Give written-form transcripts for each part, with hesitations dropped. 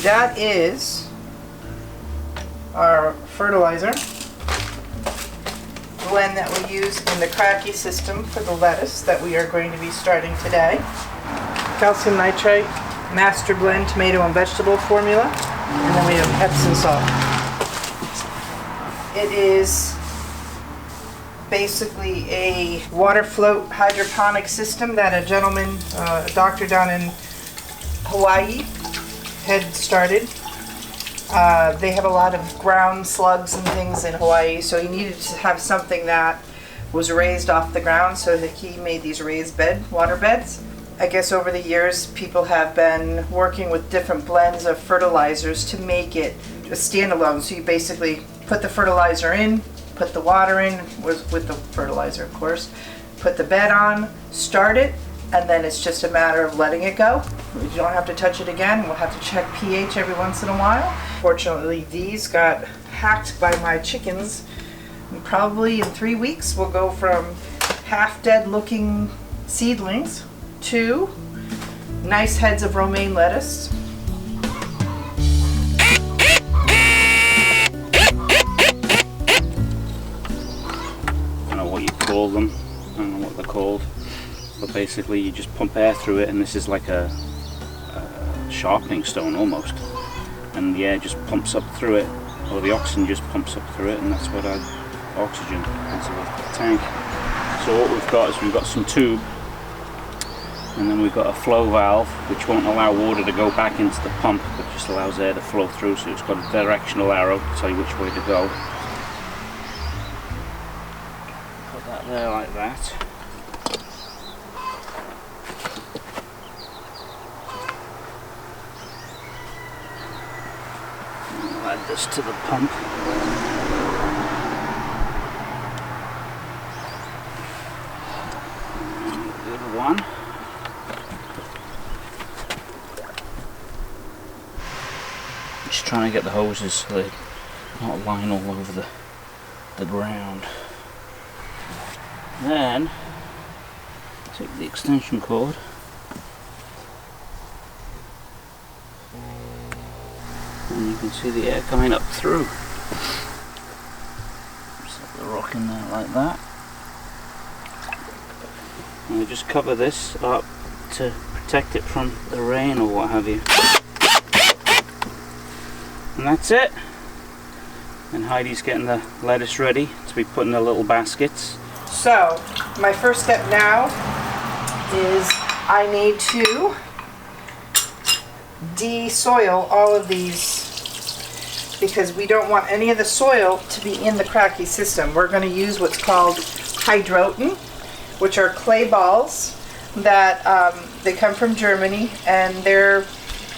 that is our fertilizer blend that we use in the cracky system for the lettuce that we are going to be starting today. Calcium nitrate, master blend tomato and vegetable formula, and then we have Epsom salt. It is basically a water float hydroponic system that a gentleman, a doctor down in Hawaii had started. They have a lot of ground slugs and things in Hawaii, so he needed to have something that was raised off the ground, so that he made these raised water beds. I guess over the years people have been working with different blends of fertilizers to make it a standalone. So you basically put the fertilizer in, put the water in with the fertilizer, of course, put the bed on, start it, and then it's just a matter of letting it go. You don't have to touch it again. We'll have to check pH every once in a while. Fortunately, these got hacked by my chickens. And probably in 3 weeks, we'll go from half dead looking seedlings to nice heads of romaine lettuce. I don't know what you call them. I don't know what they're called. But basically you just pump air through it, and this is like a sharpening stone almost, and the air just pumps up through it, or the oxygen just pumps up through it, and that's what adds oxygen into the tank. So what we've got is we've got some tube, and then we've got a flow valve which won't allow water to go back into the pump, but just allows air to flow through, so it's got a directional arrow to tell you which way to go. Put that there like that. Add this to the pump. And the other one. Just trying to get the hoses so they're not lying all over the ground. Then take the extension cord. And you can see the air coming up through. Set the rock in there like that. And we just cover this up to protect it from the rain or what have you. And that's it. And Heidi's getting the lettuce ready to be put in the little baskets. So, my first step now is I need to de-soil all of these, because we don't want any of the soil to be in the cracky system. We're going to use what's called hydroton, which are clay balls that they come from Germany, and they're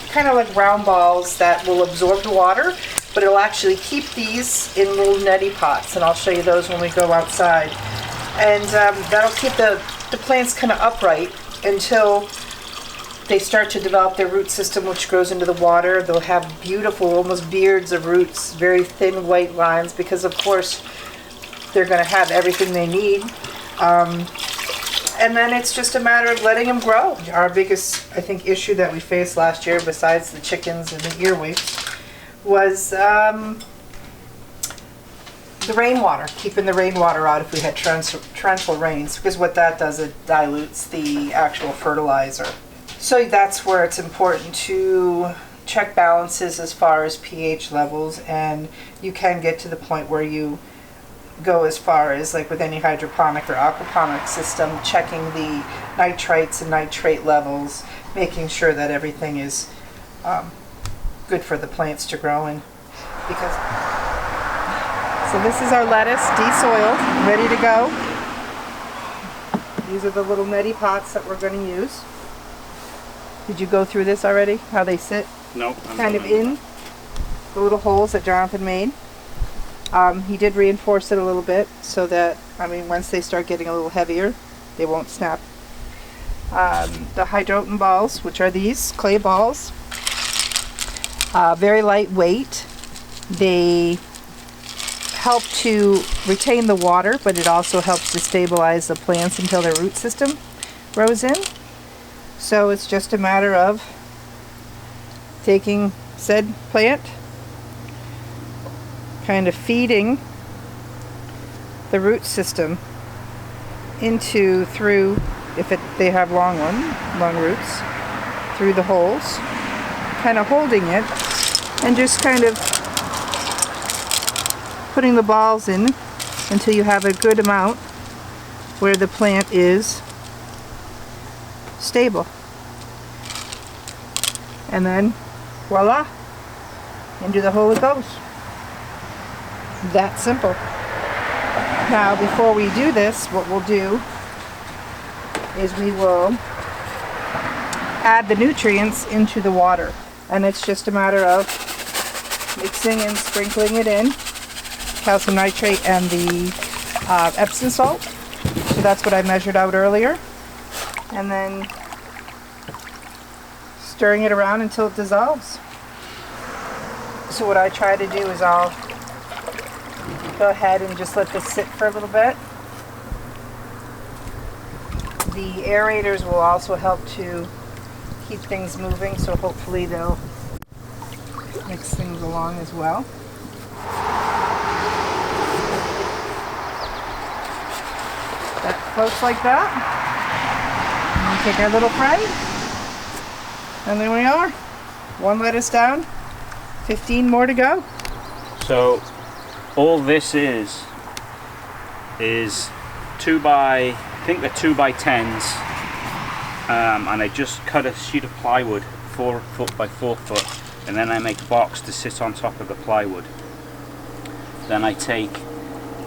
kind of like round balls that will absorb the water, but it'll actually keep these in little neti pots, and I'll show you those when we go outside. And that'll keep the plants kind of upright until they start to develop their root system, which grows into the water. They'll have beautiful, almost beards of roots, very thin white lines, because of course they're going to have everything they need. And then it's just a matter of letting them grow. Our biggest, I think, issue that we faced last year, besides the chickens and the earwigs, was the rainwater, keeping the rainwater out if we had torrential rains, because what that does, it dilutes the actual fertilizer. So that's where it's important to check balances as far as pH levels, and you can get to the point where you go as far as, like with any hydroponic or aquaponic system, checking the nitrites and nitrate levels, making sure that everything is good for the plants to grow in. Because so this is our lettuce de-soiled, ready to go. These are the little neti pots that we're going to use. Did you go through this already? How they sit? No. Kind of in the little holes that Jonathan made. He did reinforce it a little bit so that, I mean, once they start getting a little heavier, they won't snap. The hydroton balls, which are these clay balls, very lightweight. They help to retain the water, but it also helps to stabilize the plants until their root system grows in. So it's just a matter of taking said plant, kind of feeding the root system through, if they have long roots, through the holes, kind of holding it, and just kind of putting the balls in until you have a good amount where the plant is stable. And then voila, into the hole it goes. That simple. Now before we do this, what we'll do is we will add the nutrients into the water, and it's just a matter of mixing and sprinkling it in, calcium nitrate and the Epsom salt. So that's what I measured out earlier, and then stirring it around until it dissolves. So what I try to do is I'll go ahead and just let this sit for a little bit. The aerators will also help to keep things moving, so hopefully they'll mix things along as well. That floats like that. And we take our little friend, and there we are. One lettuce down, 15 more to go. So all this is 2 by, I think they're 2 by 10s, and I just cut a sheet of plywood 4 foot by 4 foot, and then I make a box to sit on top of the plywood. Then I take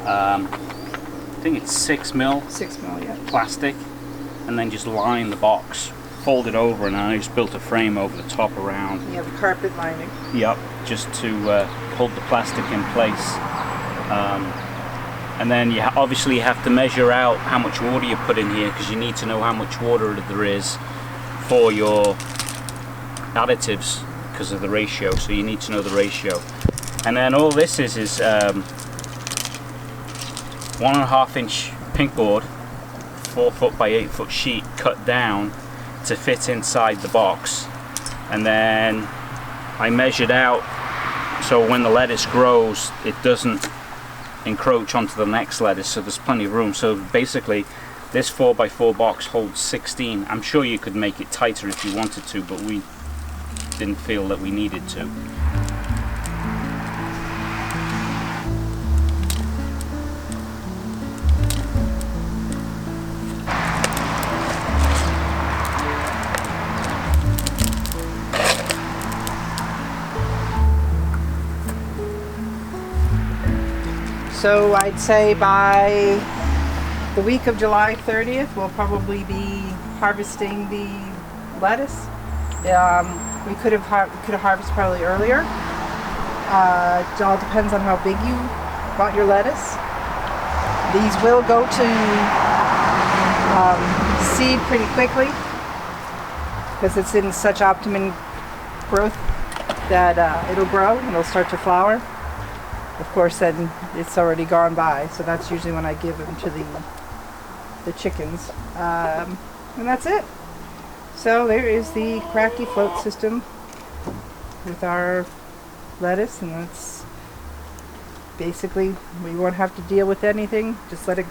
I think it's 6mm yeah. plastic, and then just line the box, fold it over, and I just built a frame over the top around. You have a carpet lining. Yep, just to hold the plastic in place. And then you obviously have to measure out how much water you put in here, because you need to know how much water there is for your additives because of the ratio, so you need to know the ratio. And then all this is 1.5 inch pink board, 4 foot by 8 foot sheet cut down to fit inside the box, and then I measured out so when the lettuce grows it doesn't encroach onto the next lettuce, so there's plenty of room. So basically this 4x4 box holds 16. I'm sure you could make it tighter if you wanted to, but we didn't feel that we needed to. So I'd say by the week of July 30th, we'll probably be harvesting the lettuce. We could have harvested probably earlier. It all depends on how big you want your lettuce. These will go to seed pretty quickly because it's in such optimum growth that it'll grow and it'll start to flower. Of course, then it's already gone by, so that's usually when I give them to the chickens, and that's it. So there is the cracky float system with our lettuce, and that's basically, we won't have to deal with anything. Just let it